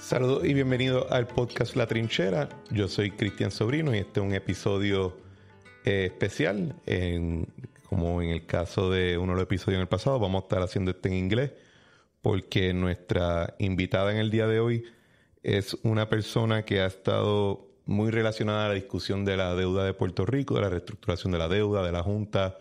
Saludos y bienvenidos al podcast La Trinchera. Yo soy Cristian Sobrino y este es un episodio especial. Como en el caso de uno de los episodios en el pasado, vamos a estar haciendo este en inglés porque nuestra invitada en el día de hoy es una persona que ha estado muy relacionada a la discusión de la deuda de Puerto Rico, de la reestructuración de la deuda, de la Junta,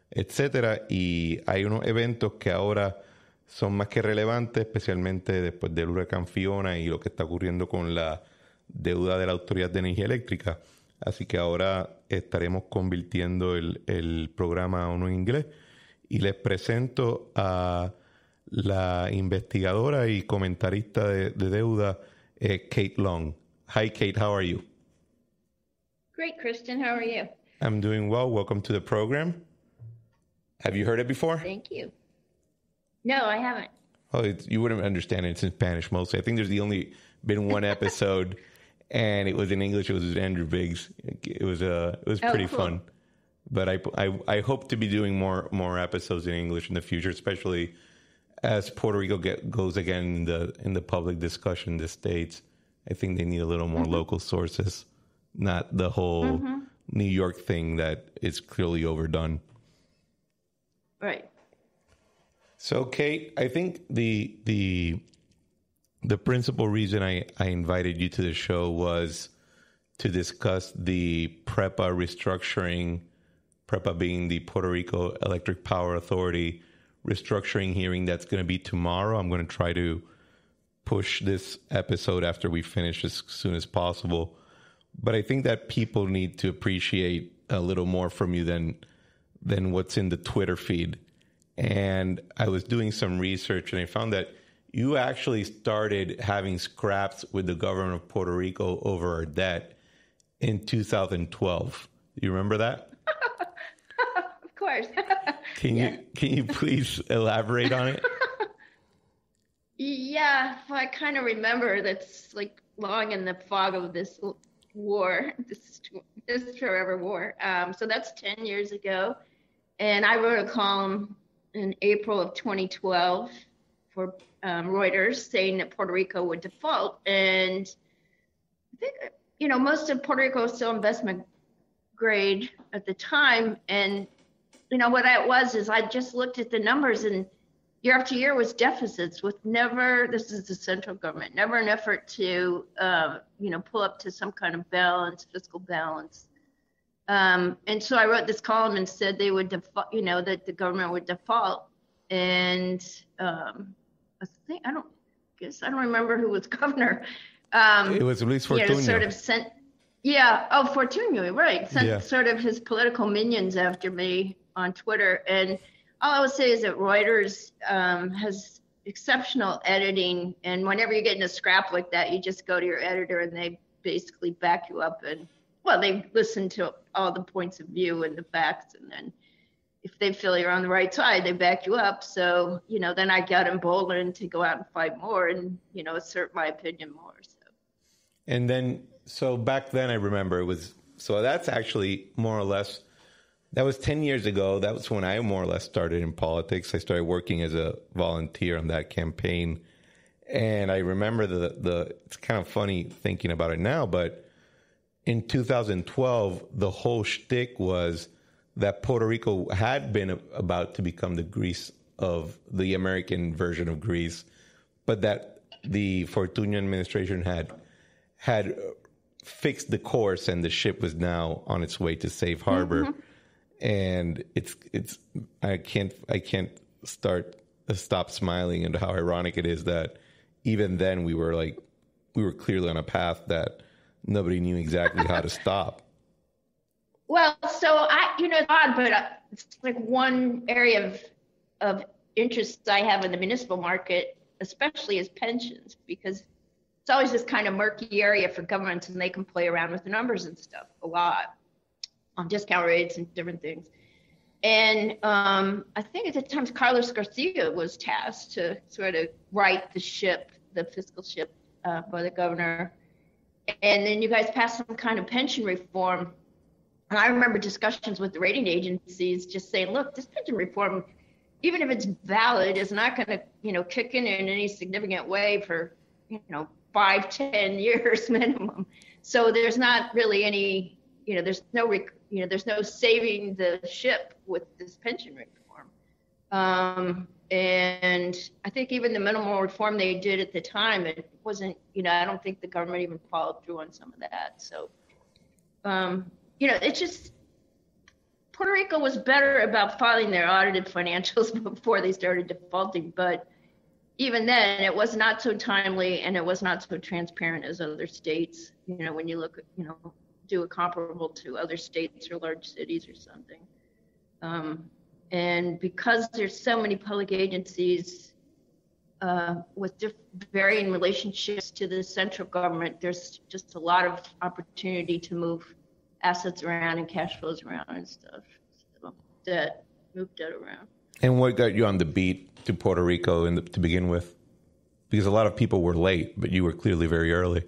etcétera. Y hay unos eventos que ahora son más que relevantes, especialmente después del huracán Fiona y lo que está ocurriendo con la deuda de la Autoridad de Energía Eléctrica. Así que ahora estaremos convirtiendo el programa a uno en inglés. Y les presento a la investigadora y comentarista de deuda, Cate Long. Hi, Cate. How are you? Great, Christian. How are you? I'm doing well. Welcome to the program. Have you heard it before? Thank you. No, I haven't. Oh, you wouldn't understand it. It's in Spanish mostly. I think there's only been one episode, and it was in English. It was with Andrew Biggs. It was pretty cool. fun. But I hope to be doing more episodes in English in the future, especially as Puerto Rico goes again in the public discussion in the States. I think they need a little more local sources, not the whole New York thing that is clearly overdone. Right. So, Cate, I think the principal reason I invited you to the show was to discuss the PREPA restructuring, PREPA being the Puerto Rico Electric Power Authority restructuring hearing that's going to be tomorrow. I'm going to try to push this episode after we finish as soon as possible. But I think that people need to appreciate a little more from you than what's in the Twitter feed. And I was doing some research and I found that you actually started having scraps with the government of Puerto Rico over our debt in 2012. Do you remember that? Of course. Can you please elaborate on it? Yeah, well, I kind of remember that's like long in the fog of this war, this forever war. So that's 10 years ago. And I wrote a column in April of 2012 for Reuters saying that Puerto Rico would default. And I think, most of Puerto Rico was still investment grade at the time. And, what that was is I just looked at the numbers and year after year was deficits with never, this is the central government, never an effort to, pull up to some kind of balance, fiscal balance. And so I wrote this column and said they would default, that the government would default. And I don't remember who was governor. It was Luis Fortuño. Sort of sent, Fortuño, right. Sent sort of his political minions after me on Twitter. And all I would say is that Reuters has exceptional editing. And whenever you get in a scrap like that, you just go to your editor and they basically back you up and they listen to all the points of view and the facts, and then if they feel you're on the right side, they back you up. So, then I got emboldened to go out and fight more and, assert my opinion more. And then, so back then I remember that's actually more or less, that was 10 years ago. That was when I more or less started in politics. I started working as a volunteer on that campaign. And I remember it's kind of funny thinking about it now, but in 2012, the whole shtick was that Puerto Rico had been about to become the Greece of the American version of Greece, but that the Fortuño administration had fixed the course and the ship was now on its way to safe harbor. And I can't stop smiling at how ironic it is that even then we were clearly on a path that nobody knew exactly how to stop. Well, so it's odd, but it's like one area of interest I have in the municipal market, especially is pensions, because it's always this kind of murky area for governments and they can play around with the numbers and stuff a lot on discount rates and different things. And I think at the time Carlos Garcia was tasked to sort of right the fiscal ship by the governor. And then you guys passed some kind of pension reform. And I remember discussions with the rating agencies just saying, look, this pension reform, even if it's valid, is not going to, kick in any significant way for, 5-10 years minimum. So there's not really any, there's no saving the ship with this pension reform. And I think even the minimal reform they did at the time, it wasn't, I don't think the government even followed through on some of that. So, it's just, Puerto Rico was better about filing their audited financials before they started defaulting. But even then, it was not so timely and it was not so transparent as other states. When you look at, do a comparable to other states or large cities or something. And because there's so many public agencies with varying relationships to the central government, there's just a lot of opportunity to move assets around and cash flows around and stuff. So move debt around. And what got you on the beat to Puerto Rico to begin with? Because a lot of people were late, but you were clearly very early.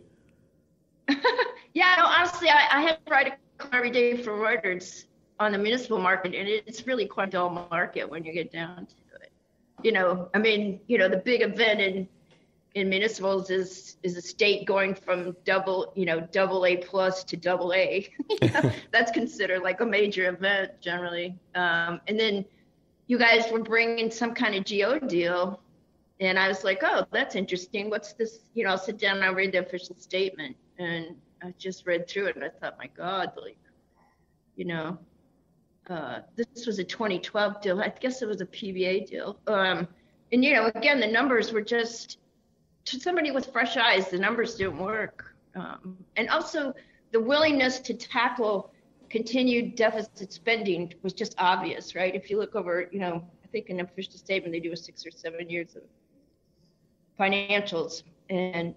Yeah, no, honestly, I had to write a column every day for Reuters on the municipal market, and it's really quite a dull market when you get down to it. The big event in municipals is a state going from double A plus to double A. That's considered like a major event generally. And then you guys were bringing some kind of GO deal, and I was like, oh, that's interesting. What's this? I'll sit down and I'll read the official statement, and I just read through it, and I thought, my God, this was a 2012 deal. I guess it was a PBA deal. And again, the numbers were just, to somebody with fresh eyes, the numbers didn't work. And also the willingness to tackle continued deficit spending was just obvious, right? If you look over, I think in an official statement, they do a 6 or 7 years of financials and,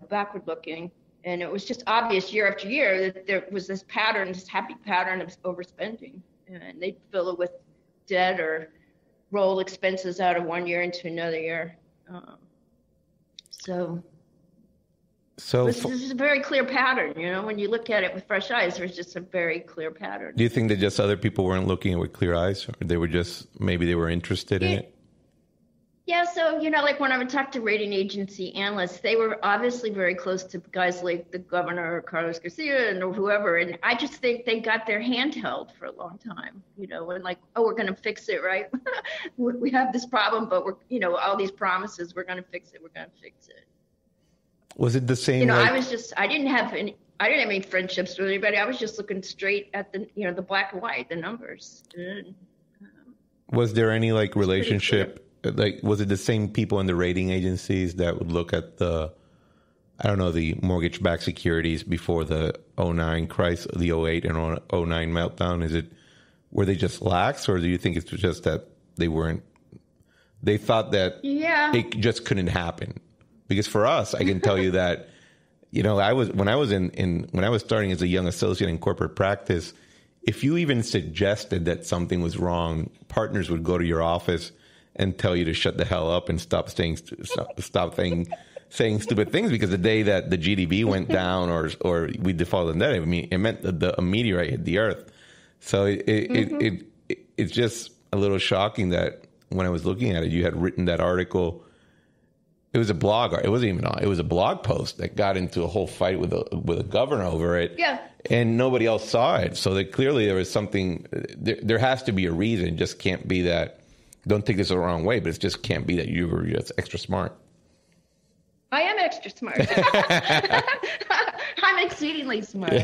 backward looking. And it was just obvious year after year that there was this happy pattern of overspending. And they'd fill it with debt or roll expenses out of one year into another year. So this is a very clear pattern. When you look at it with fresh eyes, there's just a very clear pattern. Do you think that just other people weren't looking at it with clear eyes, or they were maybe they were interested in it? Yeah, so, like when I would talk to rating agency analysts, they were obviously very close to guys like the governor, Carlos Garcia, or whoever. And I just think they got their hand held for a long time, and like, oh, we're going to fix it, right? We have this problem, but we're, all these promises, we're going to fix it. Was it the same? I didn't have any friendships with anybody. I was just looking straight at the black and white, the numbers. And, was there any relationship? Was it the same people in the rating agencies that would look at the mortgage-backed securities before the 2009 crisis, the 2008 and 2009 meltdown? Were they just lax, or do you think it's just that they thought that it just couldn't happen? Because for us, I can tell you that, when I was starting as a young associate in corporate practice, if you even suggested that something was wrong, partners would go to your office and tell you to shut the hell up and stop saying stupid things, because the day that the GDP went down or we defaulted on that, it meant that a meteorite hit the earth. So it's just a little shocking that when I was looking at it, you had written that article. It was a blog. It was a blog post that got into a whole fight with a governor over it. Yeah. And nobody else saw it. So clearly there was something. There has to be a reason. It just can't be that. Don't take this the wrong way, but it just can't be that you were just extra smart. I am extra smart. I'm exceedingly smart.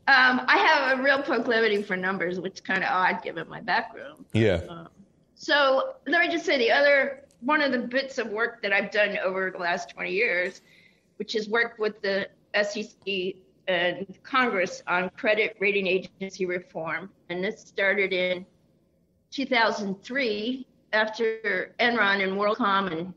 I have a real proclivity for numbers, which is kind of odd given my background. Yeah. So let me just say one of the bits of work that I've done over the last 20 years, which is work with the SEC and Congress on credit rating agency reform. And this started in 2003 after Enron and WorldCom, and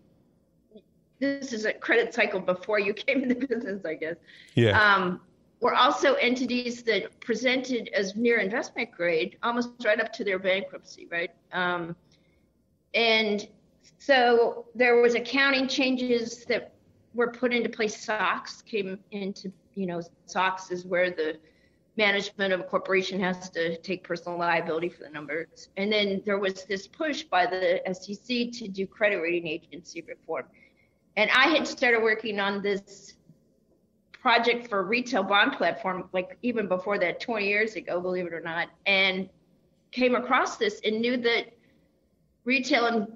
this is a credit cycle before you came into business, I guess. Yeah. Were also entities that presented as near investment grade, almost right up to their bankruptcy, right? And so there was accounting changes that were put into place. SOX came into, SOX is where the management of a corporation has to take personal liability for the numbers. And then there was this push by the SEC to do credit rating agency reform. And I had started working on this project for a retail bond platform, like even before that, 20 years ago, believe it or not, and came across this and knew that retail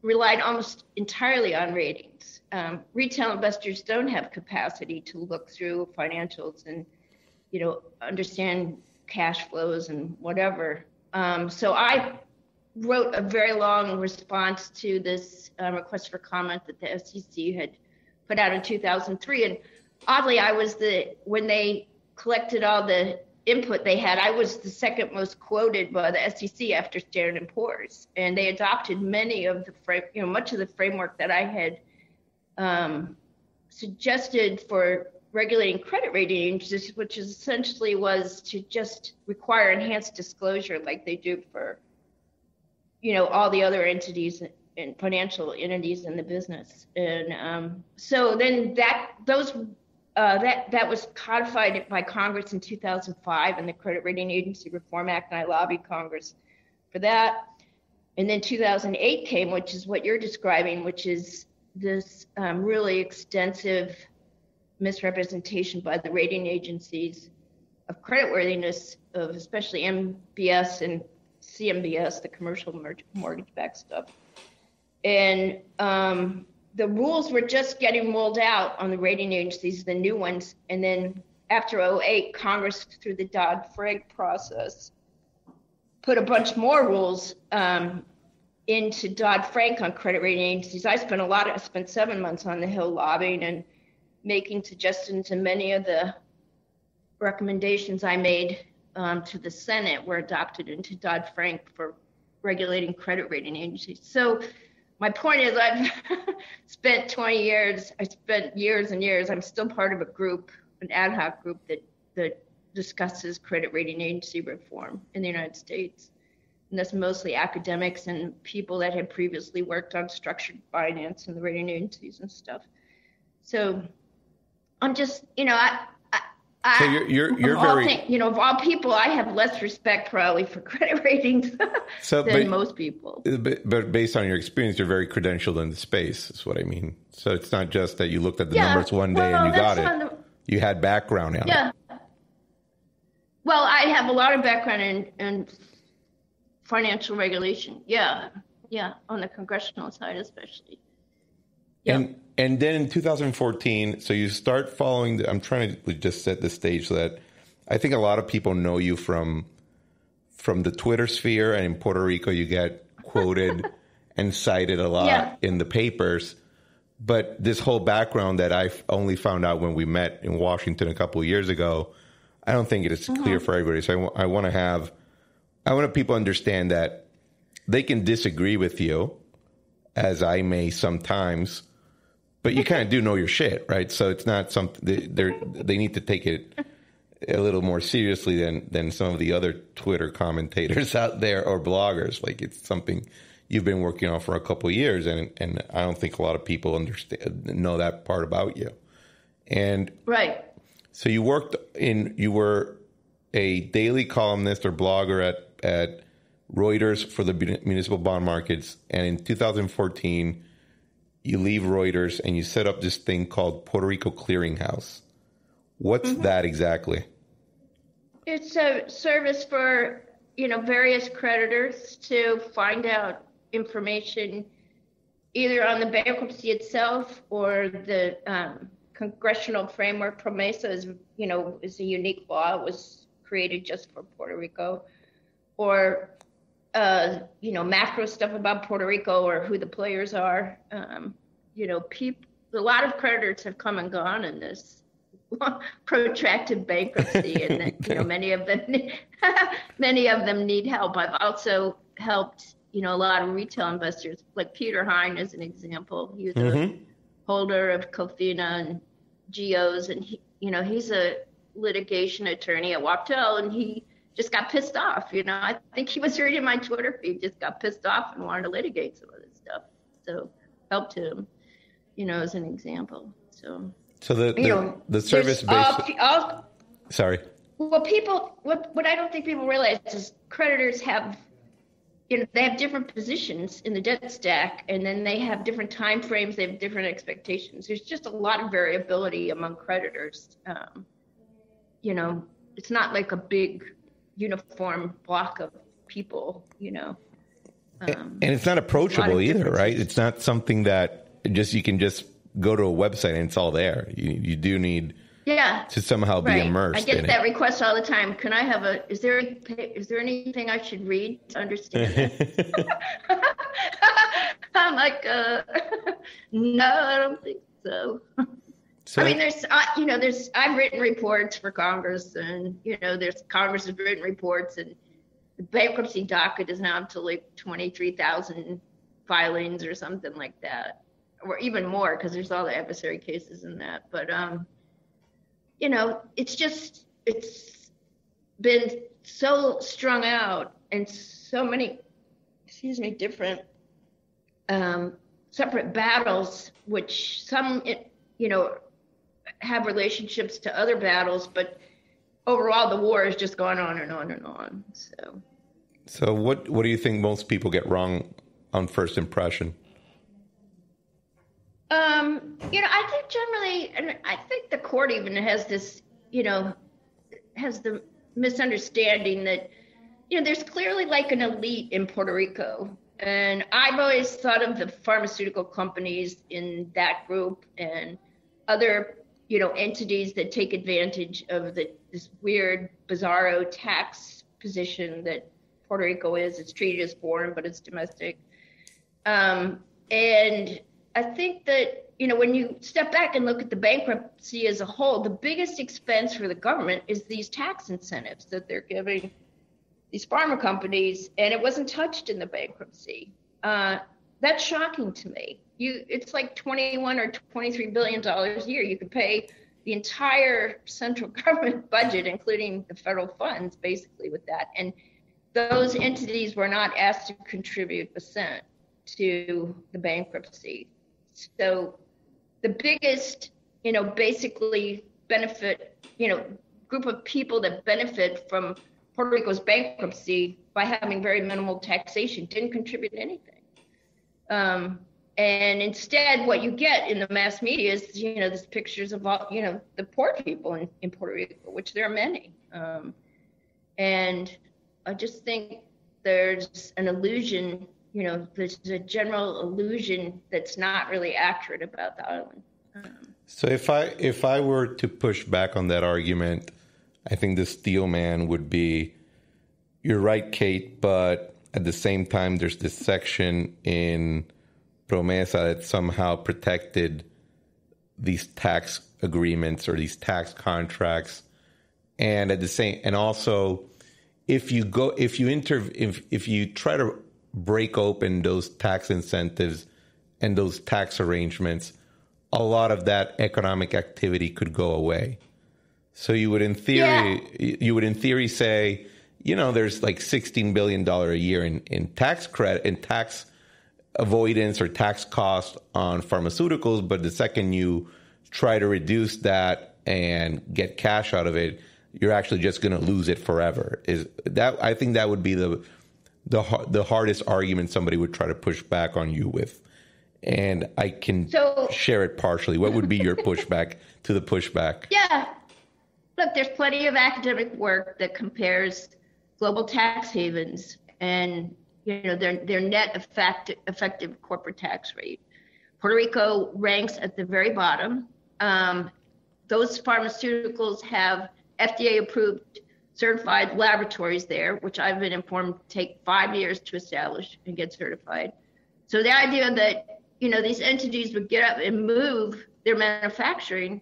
relied almost entirely on ratings. Retail investors don't have capacity to look through financials and, understand cash flows and whatever. So I wrote a very long response to this request for comment that the SEC had put out in 2003. And oddly, when they collected all the input they had, I was the second most quoted by the SEC after Standard & Poor's. And they adopted many of much of the framework that I had suggested for regulating credit rating agencies, which essentially was to just require enhanced disclosure like they do for, all the other entities and financial entities in the business. And so then that was codified by Congress in 2005 in the Credit Rating Agency Reform Act, and I lobbied Congress for that. And then 2008 came, which is what you're describing, which is this really extensive misrepresentation by the rating agencies of creditworthiness of especially MBS and CMBS, the commercial mortgage-backed stuff. And the rules were just getting rolled out on the rating agencies, the new ones. And then after 2008, Congress, through the Dodd-Frank process, put a bunch more rules into Dodd-Frank on credit rating agencies. I spent 7 months on the Hill lobbying and making suggestions, and many of the recommendations I made to the Senate were adopted into Dodd-Frank for regulating credit rating agencies. So my point is I've spent 20 years, I spent years and years, I'm still part of a group, an ad hoc group that discusses credit rating agency reform in the United States. And that's mostly academics and people that had previously worked on structured finance and the rating agencies and stuff. So I'm just, so you're very, of all people, I have less respect probably for credit ratings than most people. But based on your experience, you're very credentialed in the space, is what I mean. So it's not just that you looked at the numbers one day and you got it. You had background on it. Well, I have a lot of background in financial regulation. Yeah, on the congressional side especially. Yeah. And then in 2014, so you start following, I'm trying to just set the stage so that I think a lot of people know you from the Twitter sphere, and in Puerto Rico you get quoted and cited a lot in the papers. But this whole background that I only found out when we met in Washington a couple of years ago, I don't think it is clear for everybody. So I want people to understand that they can disagree with you, as I may sometimes, but you kind of do know your shit, right? So it's not something they need to take it a little more seriously than some of the other Twitter commentators out there or bloggers. Like, it's something you've been working on for a couple of years, and I don't think a lot of people know that part about you. And right. So you were a daily columnist or blogger at Reuters for the municipal bond markets, and in 2014 you leave Reuters and you set up this thing called Puerto Rico Clearinghouse. What's that exactly? It's a service for various creditors to find out information either on the bankruptcy itself or the congressional framework. PROMESA is a unique law. It was created just for Puerto Rico, or macro stuff about Puerto Rico or who the players are. A lot of creditors have come and gone in this protracted bankruptcy, and many of them need help. I've also helped a lot of retail investors, like Peter Hine is an example. He was a holder of Cofina and Geos, and he's a litigation attorney at Wachtell, and he just got pissed off. I think he was reading my Twitter feed, just got pissed off and wanted to litigate some of this stuff. So helped him, as an example. So the service based. Sorry. Well, what I don't think people realize is creditors have they have different positions in the debt stack, and then they have different time frames, they have different expectations. There's just a lot of variability among creditors. It's not like a big uniform block of people, and it's not approachable either, right? It's not something that you can just go to a website and it's all there. You do need to somehow be immersed. I get that request all the time. Can I have is there anything I should read to understand this? I'm like, no, I don't think so. I mean, I've written reports for Congress, and Congress has written reports, and the bankruptcy docket is now up to like 23,000 filings or something like that, or even more, because there's all the adversary cases in that. But it's been so strung out and so many, different separate battles, which some have relationships to other battles, but overall the war has just gone on and on and on. So what do you think most people get wrong on first impression? I think generally, and I think the court even has this, has the misunderstanding that, there's clearly like an elite in Puerto Rico. And I've always thought of the pharmaceutical companies in that group and other, entities that take advantage of this weird, bizarro tax position that Puerto Rico is. It's treated as foreign, but it's domestic. And I think that, when you step back and look at the bankruptcy as a whole, the biggest expense for the government is these tax incentives that they're giving these pharma companies, and it wasn't touched in the bankruptcy. That's shocking to me. It's like $21 or $23 billion a year. You could pay the entire central government budget, including the federal funds, basically with that. And those entities were not asked to contribute a cent to the bankruptcy. So the biggest, basically benefit, group of people that benefit from Puerto Rico's bankruptcy by having very minimal taxation didn't contribute anything. And instead, what you get in the mass media is, these pictures of all, the poor people in Puerto Rico, which there are many. And I just think there's an illusion, there's a general illusion that's not really accurate about the island. So if I were to push back on that argument, I think the steel man would be, you're right, Kate, but at the same time, there's this section in PROMESA that somehow protected these tax agreements or these tax contracts. And also, if you try to break open those tax incentives and those tax arrangements, a lot of that economic activity could go away. So you would, in theory, say, there's like $16 billion a year in tax credit, in tax avoidance or tax cost on pharmaceuticals. But the second you try to reduce that and get cash out of it, you're actually just going to lose it forever. I think that would be the hardest argument somebody would try to push back on you with. And I can share it partially. What would be your pushback to the pushback? Yeah. Look, there's plenty of academic work that compares global tax havens and their net effective corporate tax rate. Puerto Rico ranks at the very bottom. Those pharmaceuticals have FDA-approved certified laboratories there, which I've been informed take 5 years to establish and get certified. So the idea that these entities would get up and move their manufacturing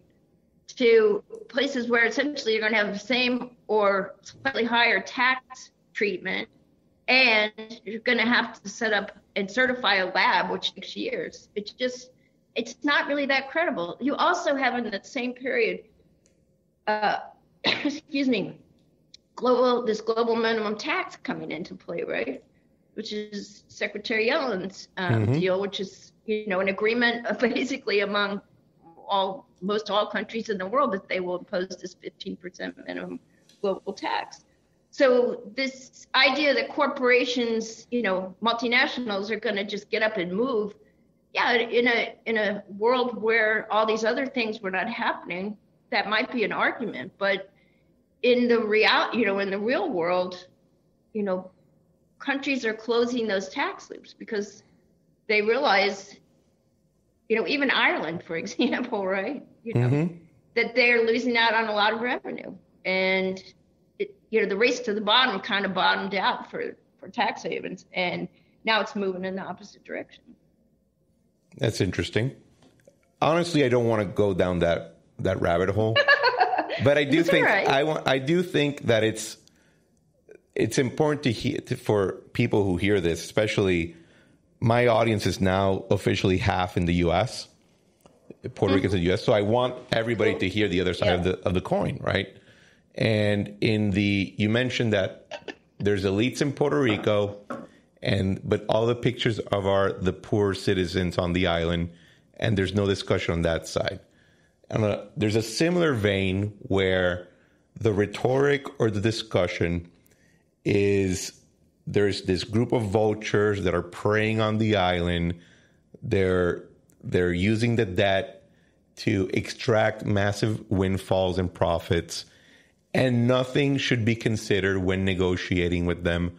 to places where essentially you're going to have the same or slightly higher tax treatment, and you're going to have to set up and certify a lab, which takes years. It's not really that credible. You also have in that same period, global minimum tax coming into play, right? Which is Secretary Yellen's deal, which is an agreement basically among most all countries in the world that they will impose this 15% minimum global tax. So this idea that corporations, multinationals are going to just get up and move, yeah, in a world where all these other things were not happening, that might be an argument. But in the in the real world, countries are closing those tax loops because they realize, even Ireland, for example, right? That they're losing out on a lot of revenue, and the race to the bottom kind of bottomed out for tax havens, and now it's moving in the opposite direction. That's interesting. Honestly, I don't want to go down that rabbit hole, but I do think right. I do think that it's important for people who hear this, especially my audience is now officially half in the U.S. Puerto Rico is the U.S., so I want everybody to hear the other side of the coin, right? And you mentioned that there's elites in Puerto Rico, but all the pictures of the poor citizens on the island, and there's no discussion on that side. And there's a similar vein where the rhetoric or the discussion is there's this group of vultures that are preying on the island. They're using the debt to extract massive windfalls and profits, and nothing should be considered when negotiating with them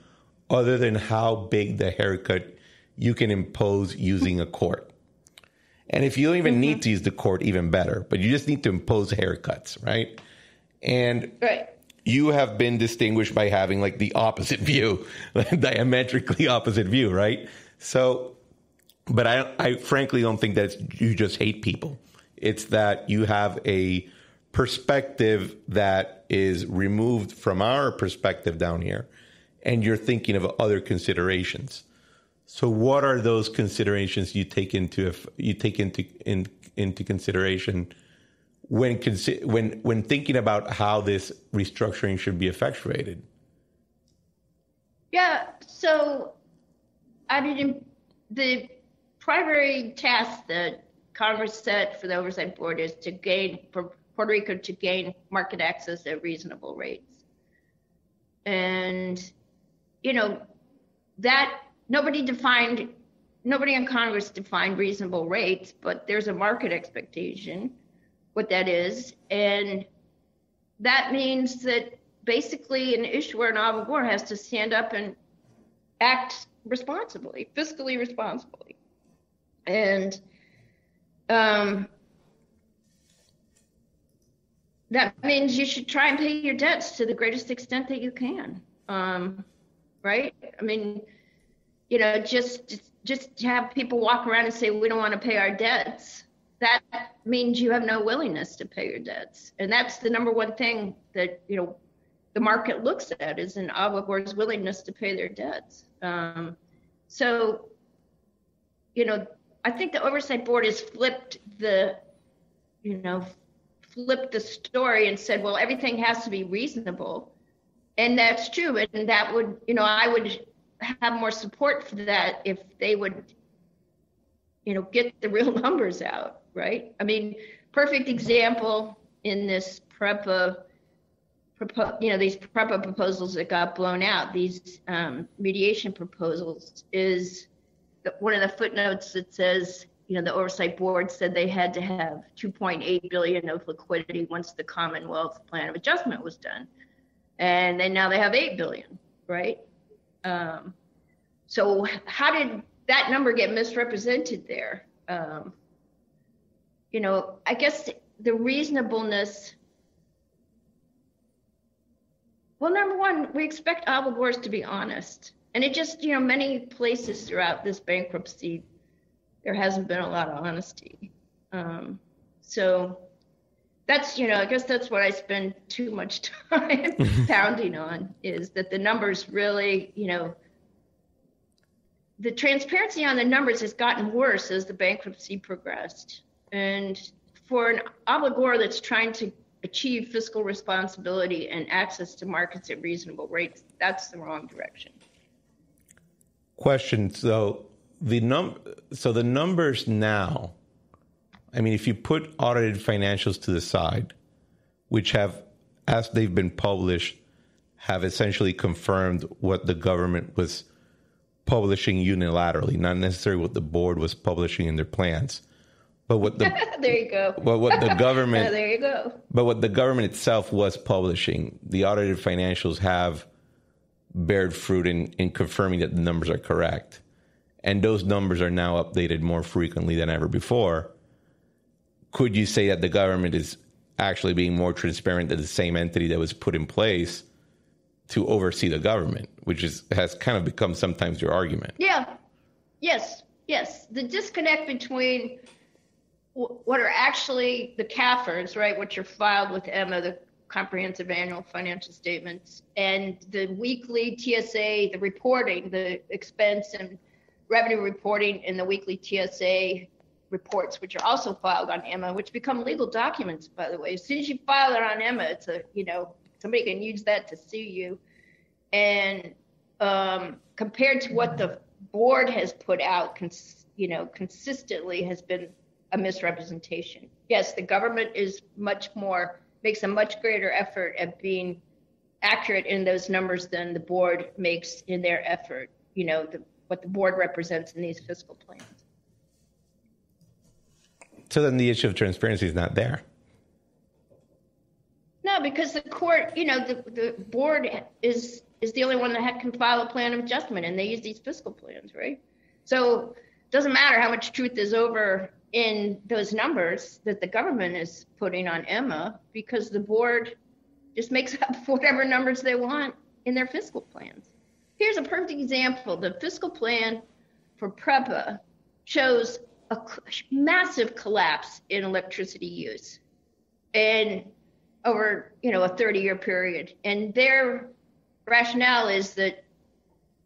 other than how big the haircut you can impose using a court. And if you don't even need to use the court, even better, but you just need to impose haircuts, right? And you have been distinguished by having like the opposite view, diametrically opposite view, right? So, but I frankly don't think that you just hate people. It's that you have a perspective that is removed from our perspective down here, and you're thinking of other considerations. So what are those considerations you take into consideration when thinking about how this restructuring should be effectuated? Yeah, so I mean, the primary task that Congress set for the Oversight Board is for Puerto Rico to gain market access at reasonable rates. And, that nobody in Congress defined reasonable rates, but there's a market expectation, what that is. And that means that basically an issuer, an obligor, has to stand up and act responsibly, fiscally responsibly. And that means you should try and pay your debts to the greatest extent that you can, right? I mean, just to have people walk around and say, we don't want to pay our debts, that means you have no willingness to pay your debts. And that's the number one thing that, the market looks at, is an obligor's willingness to pay their debts. So, I think the Oversight Board has flipped the story and said, well, everything has to be reasonable. And that's true. And that would, I would have more support for that if they would, get the real numbers out, right? I mean, perfect example in this these PREPA proposals that got blown out, these mediation proposals, is one of the footnotes that says, the Oversight Board said they had to have $2.8 billion of liquidity once the Commonwealth Plan of Adjustment was done. And then now they have $8 billion, right? So how did that number get misrepresented there? I guess the reasonableness, well, number one, we expect obligors to be honest. And it just, many places throughout this bankruptcy, there hasn't been a lot of honesty. So that's, I guess that's what I spend too much time pounding on, is that the numbers really, the transparency on the numbers has gotten worse as the bankruptcy progressed. And for an obligor that's trying to achieve fiscal responsibility and access to markets at reasonable rates, that's the wrong direction. Question. So the numbers now, I mean, if you put audited financials to the side, which have, as they've been published, have essentially confirmed what the government was publishing unilaterally, not necessarily what the board was publishing in their plans, but what the there you go. But what the government there you go. But what the government itself was publishing. The audited financials have bared fruit in confirming that the numbers are correct, and those numbers are now updated more frequently than ever before. Could you say that the government is actually being more transparent than the same entity that was put in place to oversee the government, which has kind of become sometimes your argument? Yeah. Yes. The disconnect between what are actually the CAFRs, right, which are filed with EMA, the comprehensive annual financial statements, and the weekly TSA, the reporting, the expense and revenue reporting in the weekly TSA reports, which are also filed on EMA, which become legal documents, by the way. As soon as you file it on EMA, it's somebody can use that to sue you. And compared to what the board has put out, consistently has been a misrepresentation. Yes, the government makes a much greater effort at being accurate in those numbers than the board makes in their effort, what the board represents in these fiscal plans. So then the issue of transparency is not there. No, because the court, the board is the only one that can file a plan of adjustment, and they use these fiscal plans, right? So it doesn't matter how much truth is over in those numbers that the government is putting on EMA, because the board just makes up whatever numbers they want in their fiscal plans. Here's a perfect example. The fiscal plan for PREPA shows a massive collapse in electricity use and over a 30-year period. And their rationale is that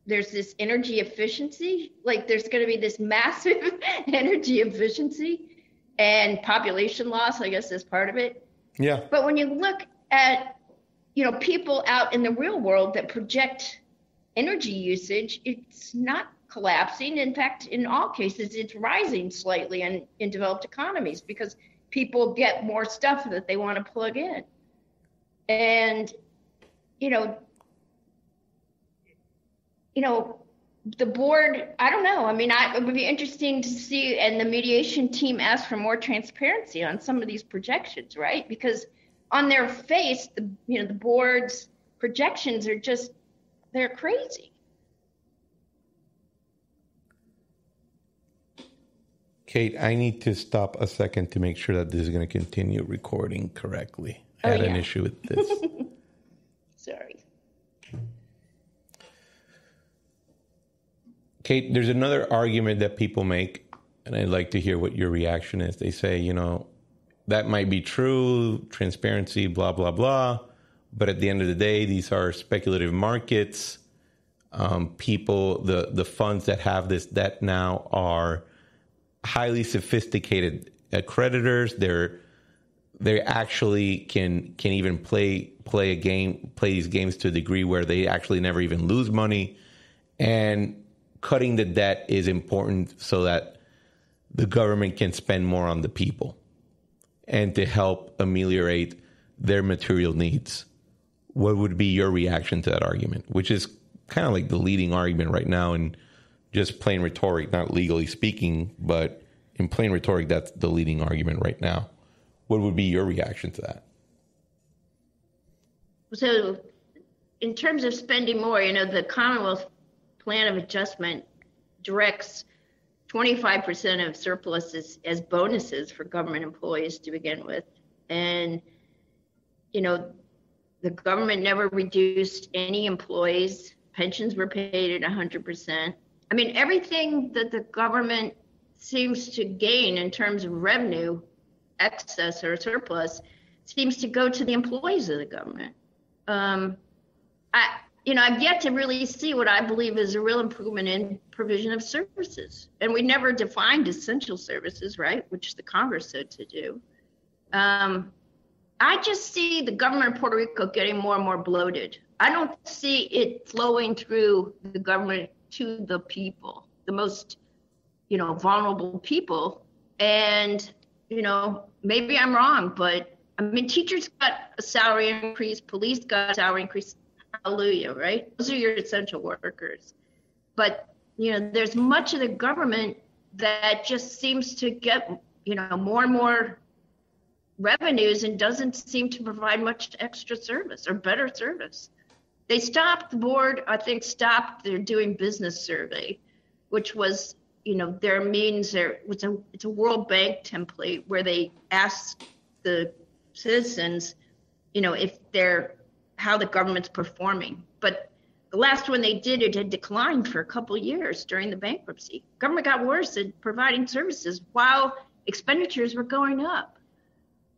there's this energy efficiency, like there's going to be this massive energy efficiency and population loss, I guess, is part of it. Yeah. But when you look at, people out in the real world that project energy usage, it's not collapsing. In fact, in all cases, it's rising slightly in developed economies because people get more stuff that they want to plug in. And, the board, I don't know. I mean, it would be interesting to see, and the mediation team asked for more transparency on some of these projections, right? Because on their face, the board's projections are they're crazy. Kate, I need to stop a second to make sure that this is going to continue recording correctly. I had an issue with this. Sorry. Kate, there's another argument that people make, and I'd like to hear what your reaction is. They say, that might be true, transparency, blah, blah, blah. But at the end of the day, these are speculative markets. People, the funds that have this debt now are highly sophisticated creditors. They actually can even play these games to a degree where they actually never even lose money. And cutting the debt is important so that the government can spend more on the people and to help ameliorate their material needs. What would be your reaction to that argument, which is kind of like the leading argument right now in just plain rhetoric, not legally speaking, but in plain rhetoric, that's the leading argument right now. What would be your reaction to that? So in terms of spending more, the Commonwealth Plan of Adjustment directs 25% of surpluses as bonuses for government employees to begin with. And, the government never reduced any employees. Pensions were paid at 100%. I mean, everything that the government seems to gain in terms of revenue, excess or surplus, seems to go to the employees of the government. I've yet to really see what I believe is a real improvement in provision of services. And we never defined essential services, right, which the Congress said to do. I just see the government of Puerto Rico getting more and more bloated. I don't see it flowing through the government to the people, the most, vulnerable people. And, maybe I'm wrong, but I mean, teachers got a salary increase, police got a salary increase. hallelujah, right? Those are your essential workers. But, there's much of the government that just seems to get, more and more revenues and doesn't seem to provide much extra service or better service. The board, I think, stopped their doing business survey, which was, their means it's a World Bank template where they ask the citizens, how the government's performing. But the last one they did, it had declined for a couple of years during the bankruptcy. Government got worse at providing services while expenditures were going up.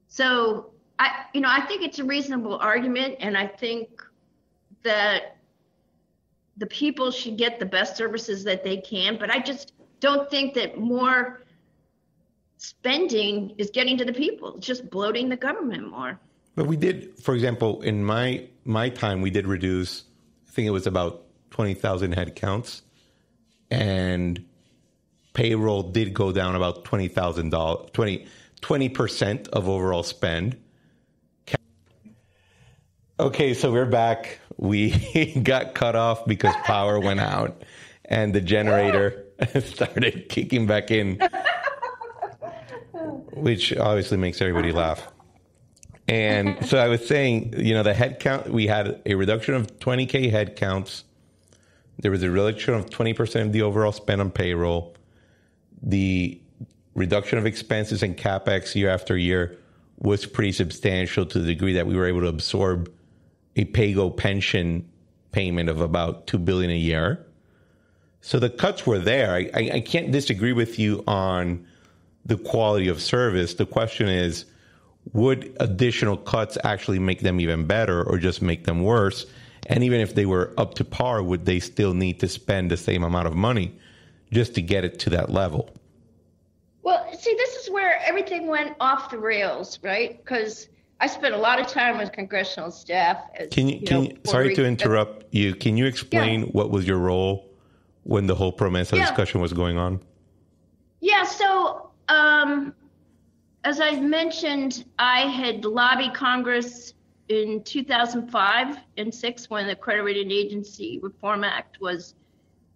So I think it's a reasonable argument, and I think that the people should get the best services that they can, but I just don't think that more spending is getting to the people. It's just bloating the government more. But we did, for example, in my time, we did reduce, I think it was about 20,000 headcounts, and payroll did go down about $20,000, 20% of overall spend. Okay, so we're back. We got cut off because power went out and the generator started kicking back in, which obviously makes everybody laugh. And so I was saying, the headcount, we had a reduction of 20K headcounts. There was a reduction of 20% of the overall spend on payroll. The reduction of expenses and CapEx year after year was pretty substantial to the degree that we were able to absorb a pay-go pension payment of about $2 billion a year. So the cuts were there. I can't disagree with you on the quality of service. The question is, would additional cuts actually make them even better or just make them worse? And even if they were up to par, would they still need to spend the same amount of money just to get it to that level? Well, see, this is where everything went off the rails, right? Because I spent a lot of time with congressional staff. Sorry to interrupt you. Can you explain what was your role when the whole PROMESA discussion was going on? Yeah, so as I mentioned, I had lobbied Congress in 2005 and 6 when the Credit Rating Agency Reform Act was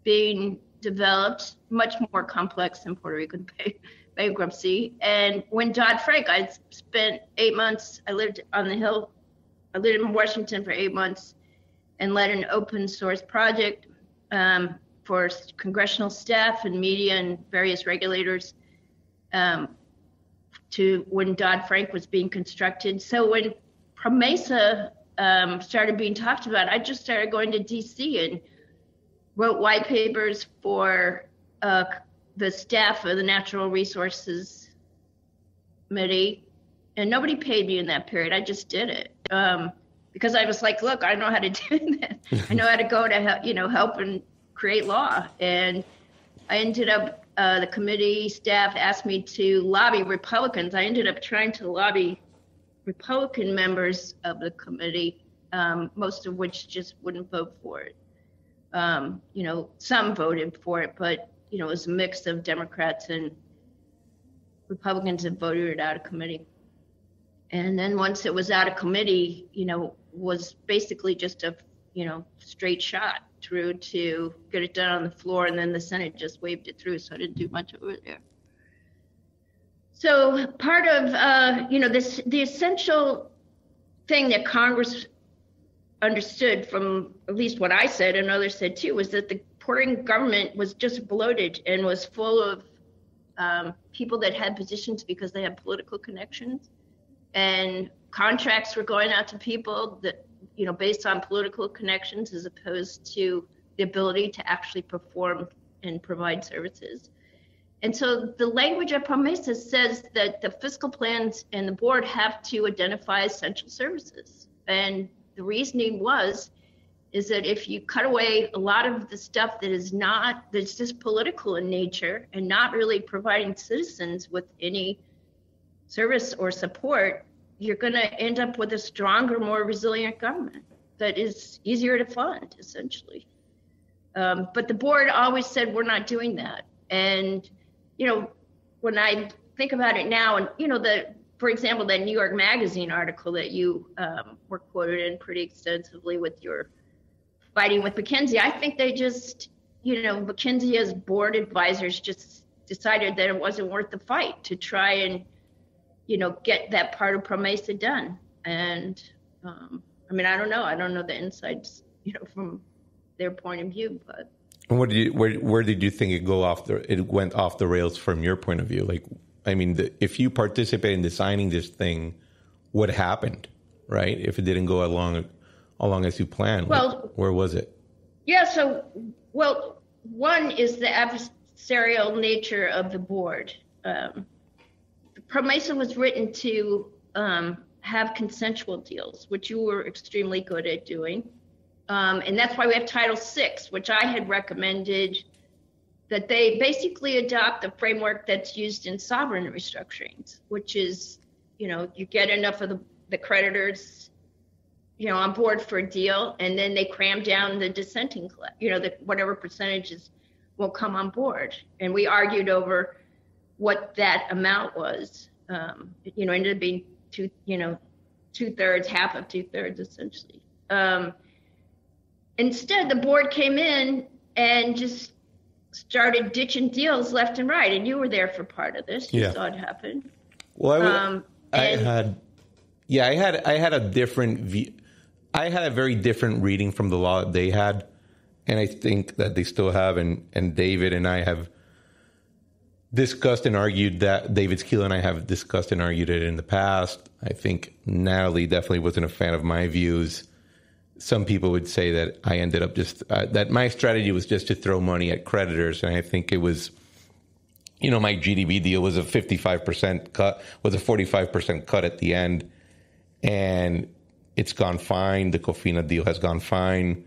being developed, much more complex than Puerto Rican bankruptcy. And when Dodd-Frank, I spent 8 months, I lived on the Hill, I lived in Washington for 8 months and led an open source project for congressional staff and media and various regulators to when Dodd-Frank was being constructed. So when PROMESA started being talked about, I just started going to DC and wrote white papers for the staff of the Natural Resources Committee, and nobody paid me in that period. I just did it because I was like, look, I know how to do that. I know how to go to help and create law. And I ended up, the committee staff asked me to lobby Republicans. I ended up trying to lobby Republican members of the committee, most of which just wouldn't vote for it. Some voted for it, but it was a mix of Democrats and Republicans that voted it out of committee. And then once it was out of committee, was basically just a, straight shot through to get it done on the floor, and then the Senate just waved it through, so I didn't do much over there. So part of, the essential thing that Congress understood from at least what I said and others said too, was that the Puerto Rican government was just bloated and was full of people that had positions because they had political connections, and contracts were going out to people that, based on political connections as opposed to the ability to actually perform and provide services. And so the language of PROMESA says that the fiscal plans and the board have to identify essential services. And the reasoning is that if you cut away a lot of the stuff that's just political in nature and not really providing citizens with any service or support, you're going to end up with a stronger, more resilient government that is easier to fund, essentially. But the board always said, we're not doing that. And, when I think about it now, and, for example, that New York Magazine article that you were quoted in pretty extensively with your fighting with McKinsey. I think they just, McKinsey as board advisors just decided that it wasn't worth the fight to try and, get that part of PROMESA done. And I don't know. I don't know the insights, from their point of view, but. And where did you think it went off the rails from your point of view? Like, if you participate in designing this thing, what happened, right? If it didn't go along as you planned, well, where was it? Yeah. So, one is the adversarial nature of the board. PROMESA was written to have consensual deals, which you were extremely good at doing. And that's why we have Title VI, which I had recommended that they basically adopt the framework that's used in sovereign restructurings, which is, you get enough of the creditors, on board for a deal, and then they cram down the dissenting, whatever percentages will come on board. And we argued over what that amount was. Ended up being two-thirds, half of two-thirds, essentially. Instead, the board came in and just started ditching deals left and right, and you were there for part of this. You saw it happen. Well, I had a different view. I had a very different reading from the law that they had, and I think that they still have. And David and I have discussed and argued that. David Skeel and I have discussed and argued it in the past. I think Natalie definitely wasn't a fan of my views. Some people would say that I ended up that my strategy was just to throw money at creditors. And I think it was, my GDB deal was a 55% cut, was a 45% cut at the end. And it's gone fine. The Cofina deal has gone fine.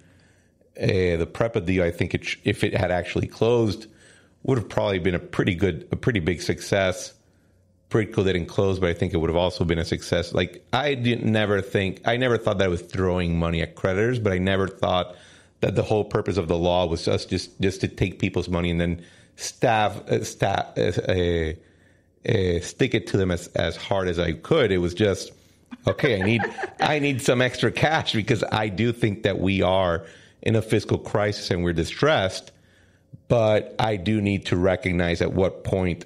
The PREPA deal, I think if it had actually closed, would have probably been a pretty big success. Pretco didn't close, but I think it would have also been a success. Like, I never thought that I was throwing money at creditors, but I never thought that the whole purpose of the law was just to take people's money and then stick it to them as hard as I could. It was just, okay, I need some extra cash because I do think that we are in a fiscal crisis and we're distressed, but I do need to recognize at what point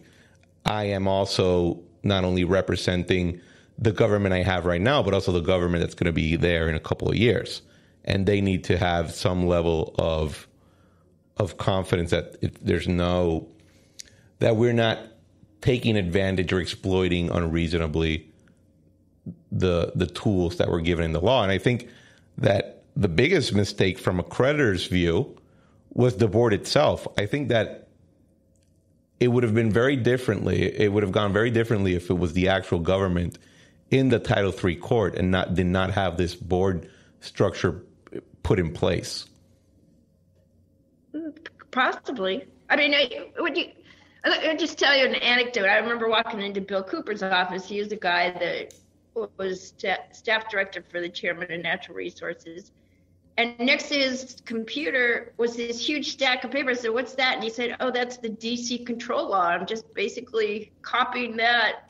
I am also not only representing the government I have right now, but also the government that's going to be there in a couple of years. And they need to have some level of confidence that that we're not taking advantage or exploiting unreasonably the tools that were given in the law. And I think that the biggest mistake from a creditor's view was the board itself. I think that it would have been very differently. It would have gone very differently if it was the actual government in the Title III court and did not have this board structure put in place. Possibly. I'll just tell you an anecdote. I remember walking into Bill Cooper's office. He was the guy that was staff director for the chairman of Natural Resources. And next to his computer was this huge stack of papers. I said, "What's that?" And he said, "Oh, that's the DC control law. I'm just basically copying that."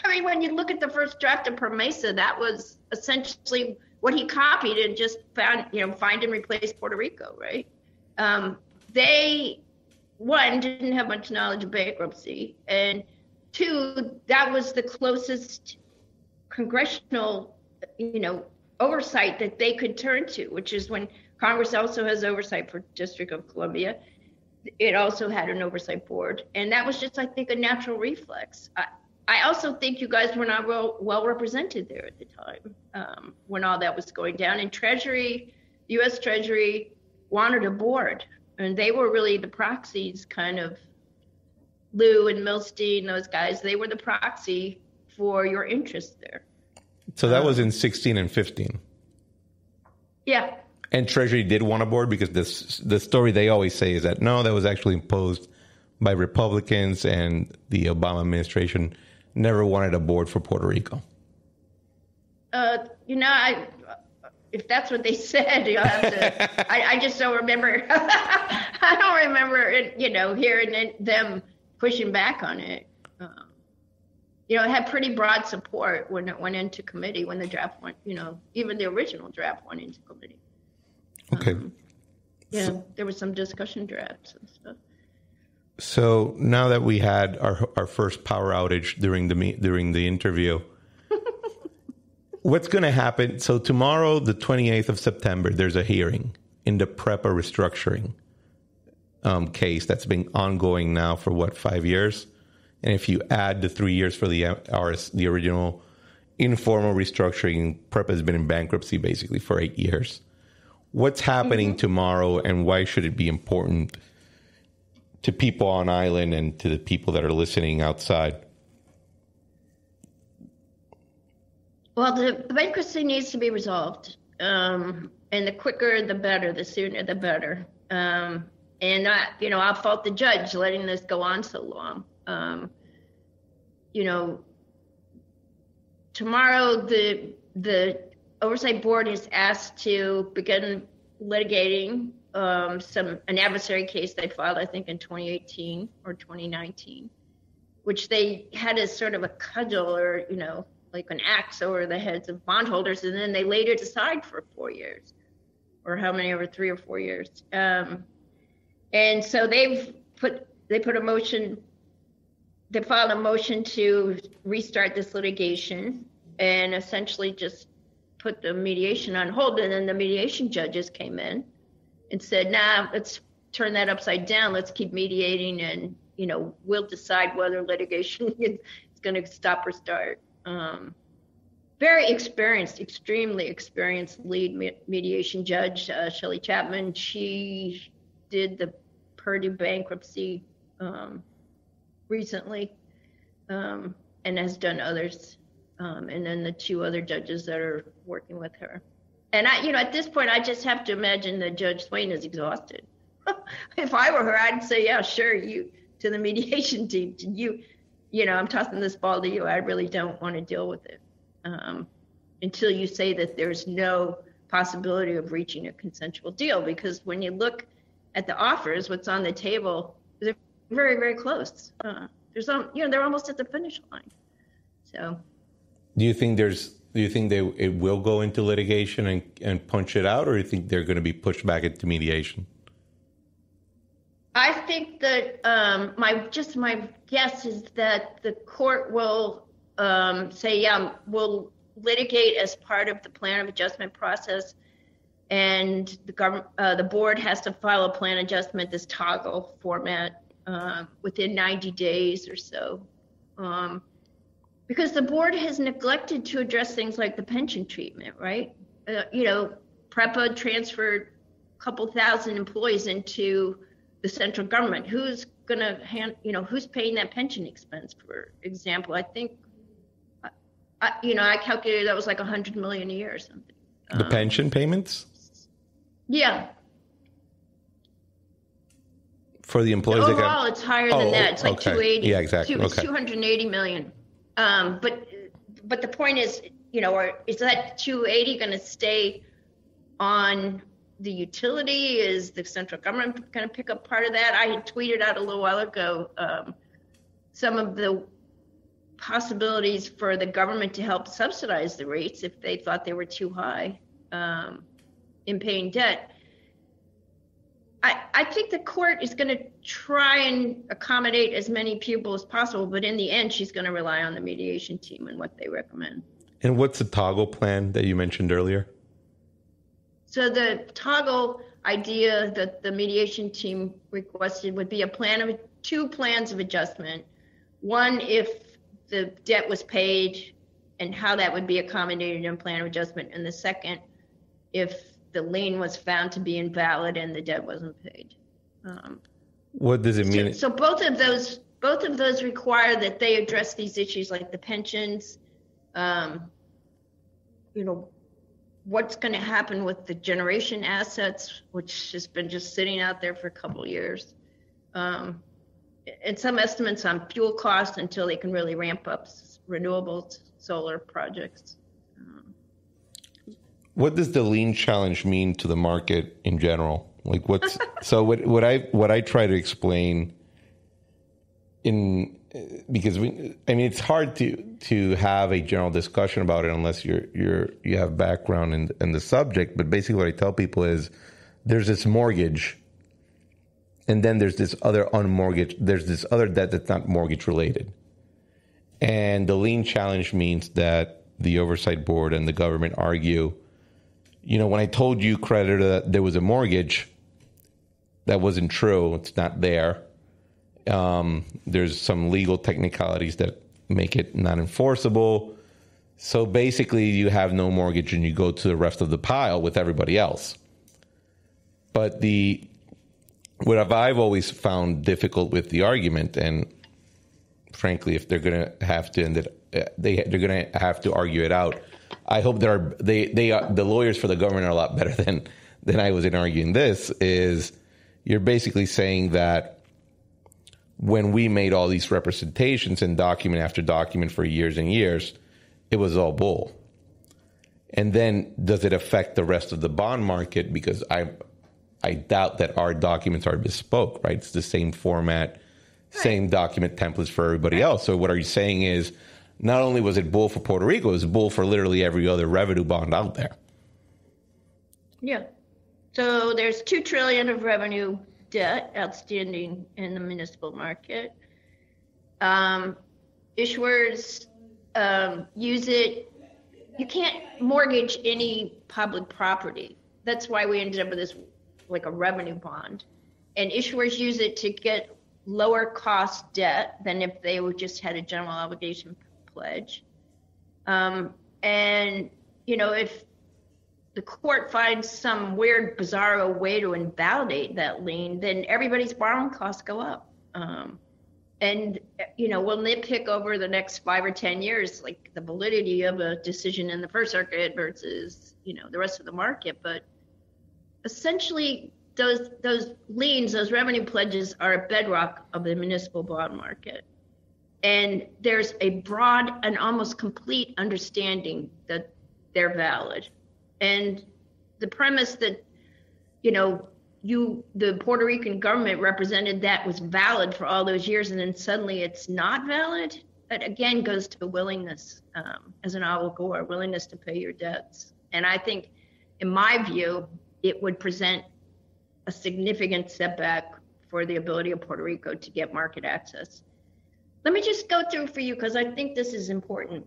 When you look at the first draft of PROMESA, that was essentially what he copied and just found, find and replace Puerto Rico, right? They, one, didn't have much knowledge of bankruptcy. And two, that was the closest congressional, oversight that they could turn to, which is when Congress also has oversight for District of Columbia. It also had an oversight board. And that was just, I think, a natural reflex. I also think you guys were not well represented there at the time when all that was going down. And Treasury, U.S. Treasury wanted a board. And they were really the proxies, kind of Lou and Milstein, those guys. They were the proxy for your interest there. So that was in 16 and 15. Yeah. And Treasury did want a board because the story they always say is that, no, that was actually imposed by Republicans and the Obama administration never wanted a board for Puerto Rico. If that's what they said, you'll have to, I just don't remember. I don't remember, hearing them pushing back on it. It had pretty broad support when it went into committee, when the draft went, even the original draft went into committee. Okay. There was some discussion drafts and stuff. So now that we had our first power outage during the interview, what's going to happen? So tomorrow, the 28th of September, there's a hearing in the PREPA restructuring case that's been ongoing now for 5 years? And if you add the 3 years for the original informal restructuring, PREPA has been in bankruptcy basically for 8 years. What's happening tomorrow, and why should it be important to people on island and to the people that are listening outside? Well, the bankruptcy needs to be resolved, and the quicker the better, the sooner the better. And I'll fault the judge letting this go on so long. Tomorrow the Oversight Board is asked to begin litigating an adversary case they filed, I think, in 2018 or 2019, which they had as sort of a cudgel or, like an axe over the heads of bondholders, and then they laid it aside for 4 years, or how many, over 3 or 4 years. And so they filed a motion to restart this litigation and essentially just put the mediation on hold. And then the mediation judges came in and said, nah, let's turn that upside down. Let's keep mediating, and, we'll decide whether litigation is going to stop or start. Very experienced, extremely experienced lead mediation judge, Shelley Chapman. She did the Purdue bankruptcy recently, and has done others. And then the 2 other judges that are working with her. And at this point, I just have to imagine that Judge Swain is exhausted. If I were her, I'd say, yeah, sure, you to the mediation team. I'm tossing this ball to you. I really don't want to deal with it until you say that there's no possibility of reaching a consensual deal. Because when you look at the offers, what's on the table, they're very, very close. They're almost at the finish line. So. Do you think it will go into litigation and punch it out, or do you think they're going to be pushed back into mediation? I think that my guess is that the court will say, yeah, we'll litigate as part of the plan of adjustment process, and the board has to file a plan adjustment, this toggle format, within 90 days or so. Because the board has neglected to address things like the pension treatment, right? PREPA transferred a couple thousand employees into the central government. Who's going to who's paying that pension expense, for example? I think, I calculated that was like $100 million a year or something. The pension payments? Yeah. For the employees? Overall, it's higher than that. It's like 280. Yeah, exactly. It's 280 million. But the point is, is that 280 going to stay on the utility? Is the central government going to pick up part of that? I had tweeted out a little while ago some of the possibilities for the government to help subsidize the rates if they thought they were too high in paying debt. I think the court is going to try and accommodate as many people as possible, but in the end, she's going to rely on the mediation team and what they recommend. And what's the toggle plan that you mentioned earlier? So the toggle idea that the mediation team requested would be a plan of 2 plans of adjustment. One, if the debt was paid and how that would be accommodated in plan of adjustment. And the second, if the lien was found to be invalid and the debt wasn't paid. What does it mean? So both of those require that they address these issues like the pensions, what's going to happen with the generation assets, which has been just sitting out there for a couple of years, and some estimates on fuel costs until they can really ramp up renewables, solar projects. What does the lien challenge mean to the market in general? Like what I try to explain because it's hard to have a general discussion about it unless you have background in the subject. But basically what I tell people is there's this mortgage, and then there's this other there's this other debt that's not mortgage related. And the lien challenge means that the oversight board and the government argue, when I told you, creditor, that there was a mortgage, that wasn't true. It's not there. There's some legal technicalities that make it not enforceable. So basically, you have no mortgage and you go to the rest of the pile with everybody else. But what I've always found difficult with the argument, and frankly, if they're going to have to they're going to have to argue it out. I hope the lawyers for the government are a lot better than I was in arguing this. Is you're basically saying that when we made all these representations and document after document for years and years, it was all bull. And then does it affect the rest of the bond market? Because I doubt that our documents are bespoke, right? It's the same format, same document templates for everybody else. So what are you saying is not only was it bull for Puerto Rico, it was bull for literally every other revenue bond out there. Yeah. So there's $2 trillion of revenue debt outstanding in the municipal market. Issuers use it. You can't mortgage any public property. That's why we ended up with this, like a revenue bond. And issuers use it to get lower cost debt than if they would just had a general obligation pledge. And, if the court finds some weird, bizarro way to invalidate that lien, then everybody's borrowing costs go up. And, we'll nitpick over the next 5 or 10 years, like the validity of a decision in the First Circuit versus, the rest of the market. But essentially, those liens, those revenue pledges are a bedrock of the municipal bond market. And there's a broad and almost complete understanding that they're valid. And the premise that, the Puerto Rican government represented that was valid for all those years, and then suddenly it's not valid, that again goes to willingness, as an obligor, willingness to pay your debts. And I think, in my view, it would present a significant setback for the ability of Puerto Rico to get market access. Let me just go through for you, because I think this is important.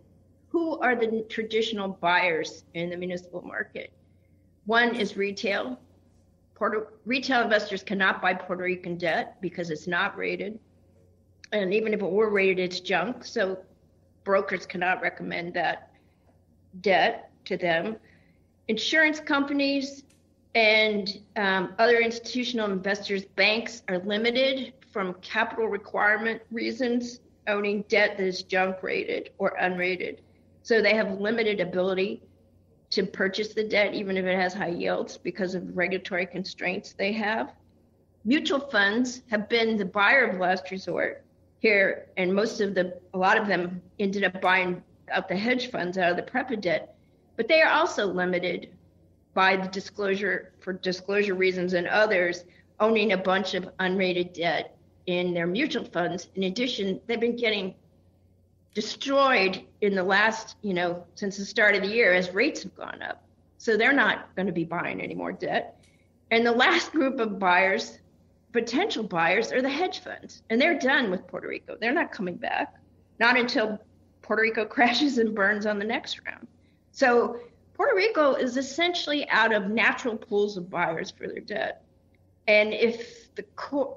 Who are the traditional buyers in the municipal market? One is retail. Retail investors cannot buy Puerto Rican debt because it's not rated. And even if it were rated, it's junk. So brokers cannot recommend that debt to them. Insurance companies and other institutional investors, banks, are limited from capital requirement reasons owning debt that is junk rated or unrated. So they have limited ability to purchase the debt, even if it has high yields, because of regulatory constraints they have. Mutual funds have been the buyer of last resort here, and a lot of them ended up buying out the hedge funds out of the PREPA debt, but they are also limited by the disclosure reasons and others, owning a bunch of unrated debt in their mutual funds. In addition, they've been getting destroyed in the last, since the start of the year as rates have gone up. So they're not going to be buying any more debt. And the last group of buyers, potential buyers, are the hedge funds. And they're done with Puerto Rico. They're not coming back, not until Puerto Rico crashes and burns on the next round. So Puerto Rico is essentially out of natural pools of buyers for their debt. And if the Puerto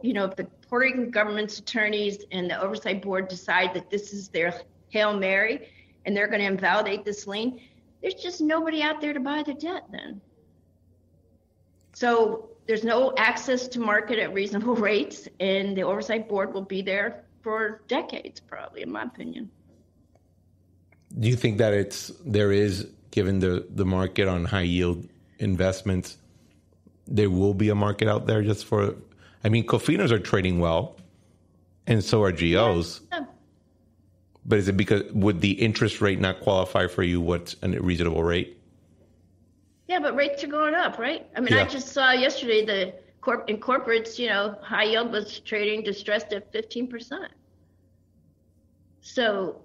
Rican government's attorneys and the oversight board decide that this is their Hail Mary and they're going to invalidate this lien, there's just nobody out there to buy the debt then. So there's no access to market at reasonable rates, and the oversight board will be there for decades, probably, in my opinion. Do you think that there is, given the market on high yield investments, there will be a market out there just for, Cofinos are trading well, and so are GOs. Yeah. But is it because, would the interest rate not qualify for you what's a reasonable rate? Yeah, but rates are going up, right? I just saw yesterday in corporates, high yield was trading distressed at 15%. So,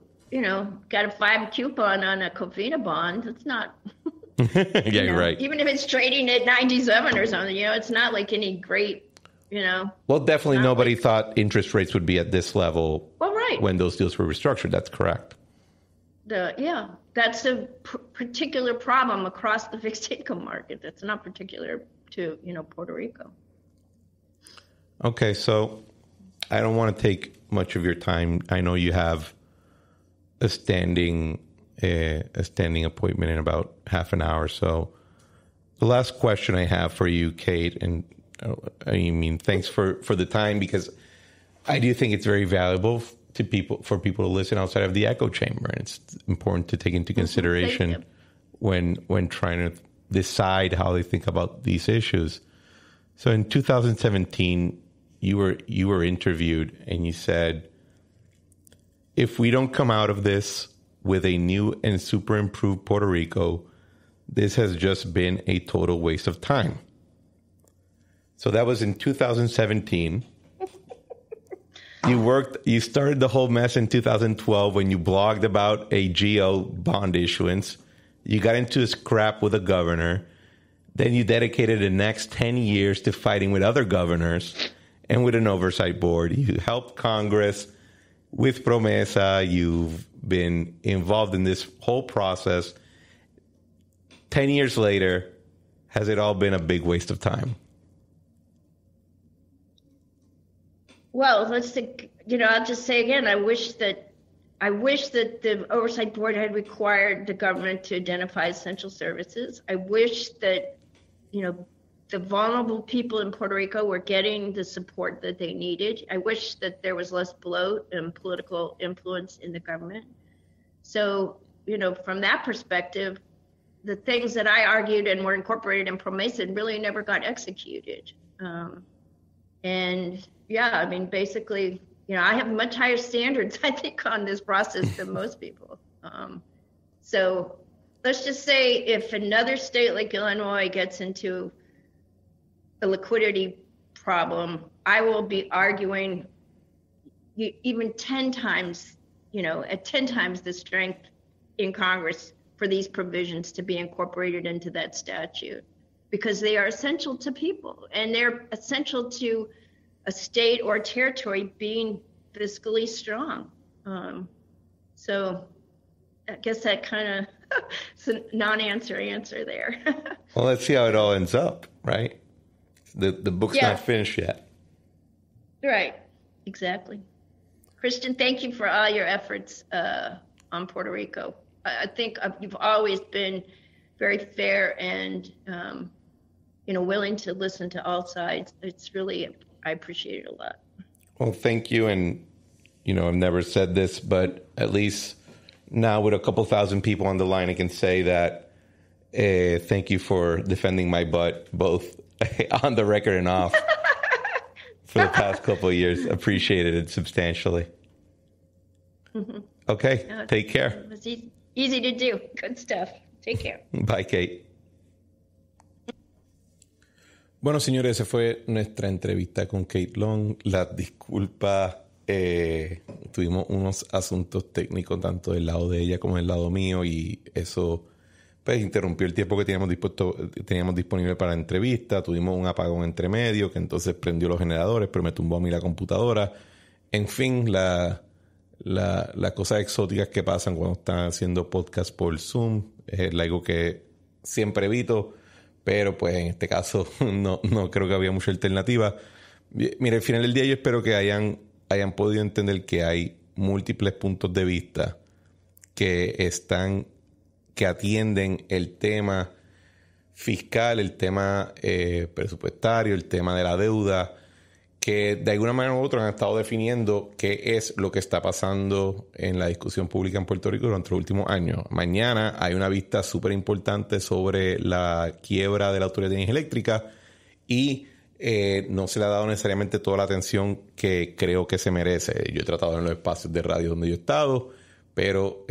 got a 5 coupon on a Cofina bond. It's not Yeah, you're right. Even if it's trading at 97 or something, it's not like any great, Well, definitely nobody thought interest rates would be at this level when those deals were restructured. That's correct. That's a particular problem across the fixed income market. That's not particular to, Puerto Rico. Okay, so I don't want to take much of your time. I know you have a standing appointment in about half an hour. So the last question I have for you, Cate, and thanks for the time, because I do think it's very valuable for people to listen outside of the echo chamber, and it's important to take into consideration when trying to decide how they think about these issues. So in 2017, you were interviewed, and you said, "If we don't come out of this with a new and super improved Puerto Rico, this has just been a total waste of time." So that was in 2017. You started the whole mess in 2012 when you blogged about a GO bond issuance. You got into a scrap with a governor. Then you dedicated the next 10 years to fighting with other governors and with an oversight board. You helped Congress with PROMESA. You've been involved in this whole process. 10 years later, has it all been a big waste of time? Well, I'll just say again, I wish that the oversight board had required the government to identify essential services. I wish that, the vulnerable people in Puerto Rico were getting the support that they needed. I wish that there was less bloat and political influence in the government. So, from that perspective, the things that I argued and were incorporated in PROMESA really never got executed. Basically, I have much higher standards, I think, on this process than most people. So let's just say if another state like Illinois gets into a liquidity problem, I will be arguing even 10 times, at 10 times the strength in Congress for these provisions to be incorporated into that statute, because they are essential to people, and they're essential to a state or territory being fiscally strong. So I guess that kind of is a non-answer answer there. Well, let's see how it all ends up, right? The book's not finished yet. Right, exactly. Christian, thank you for all your efforts on Puerto Rico. I think you've always been very fair and, willing to listen to all sides. It's really, I appreciate it a lot. Well, thank you. And, I've never said this, but at least now with a couple thousand people on the line, I can say that thank you for defending my butt, both on the record and off, for the past couple of years. Appreciated it substantially. Mm-hmm. Okay, take care. It was easy to do. Good stuff. Take care. Bye, Cate. Bueno, señores, esa fue nuestra entrevista con Cate Long. Las disculpas, tuvimos unos asuntos técnicos tanto del lado de ella como del lado mío, y eso pues interrumpió el tiempo que teníamos disponible para la entrevista. Tuvimos un apagón entre medio que entonces prendió los generadores, pero me tumbó a mí la computadora. En fin, las cosas exóticas que pasan cuando están haciendo podcast por Zoom es algo que siempre evito, pero pues en este caso no creo que había mucha alternativa. Mira, al final del día yo espero que hayan podido entender que hay múltiples puntos de vista que atienden el tema fiscal, el tema presupuestario, el tema de la deuda, que de alguna manera u otra han estado definiendo qué es lo que está pasando en la discusión pública en Puerto Rico durante los últimos años. Mañana hay una vista súper importante sobre la quiebra de la Autoridad de Energía Eléctrica y no se le ha dado necesariamente toda la atención que creo que se merece. Yo he tratado en los espacios de radio donde yo he estado, pero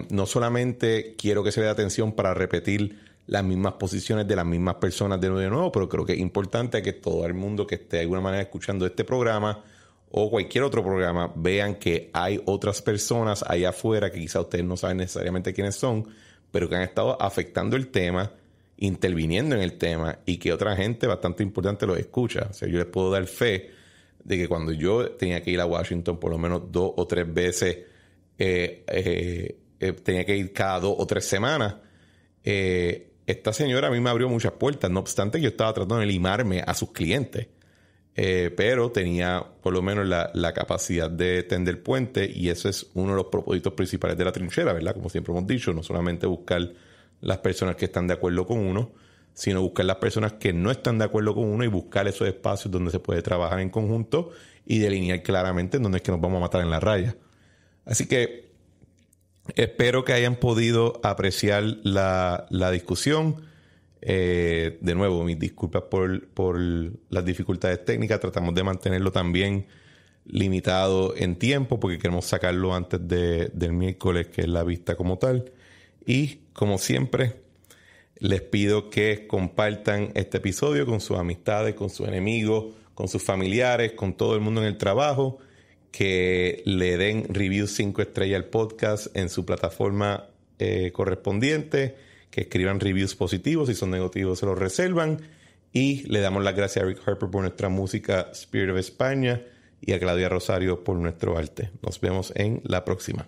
no solamente quiero que se le dé atención para repetir las mismas posiciones de las mismas personas de nuevo, pero creo que es importante que todo el mundo que esté de alguna manera escuchando este programa o cualquier otro programa vean que hay otras personas allá afuera que quizá ustedes no saben necesariamente quiénes son, pero que han estado afectando el tema, interviniendo en el tema y que otra gente bastante importante los escucha. O sea, yo les puedo dar fe de que cuando yo tenía que ir a Washington por lo menos 2 o 3 veces, tenía que ir cada 2 o 3 semanas, esta señora a mí me abrió muchas puertas, no obstante que yo estaba tratando de limarme a sus clientes. Pero tenía por lo menos la capacidad de tender puente, y eso es uno de los propósitos principales de la trinchera, ¿verdad? Como siempre hemos dicho, no solamente buscar las personas que están de acuerdo con uno, sino buscar las personas que no están de acuerdo con uno y buscar esos espacios donde se puede trabajar en conjunto y delinear claramente en dónde es que nos vamos a matar en la raya. Así que espero que hayan podido apreciar la discusión. De nuevo, mis disculpas por las dificultades técnicas. Tratamos de mantenerlo también limitado en tiempo porque queremos sacarlo antes del miércoles, que es la vista como tal. Y como siempre, les pido que compartan este episodio con sus amistades, con sus enemigos, con sus familiares, con todo el mundo en el trabajo, que le den review 5 estrellas al podcast en su plataforma correspondiente, que escriban reviews positivos, si son negativos se los reservan, y le damos las gracias a Rick Harper por nuestra música Spirit of España y a Claudia Rosario por nuestro arte. Nos vemos en la próxima.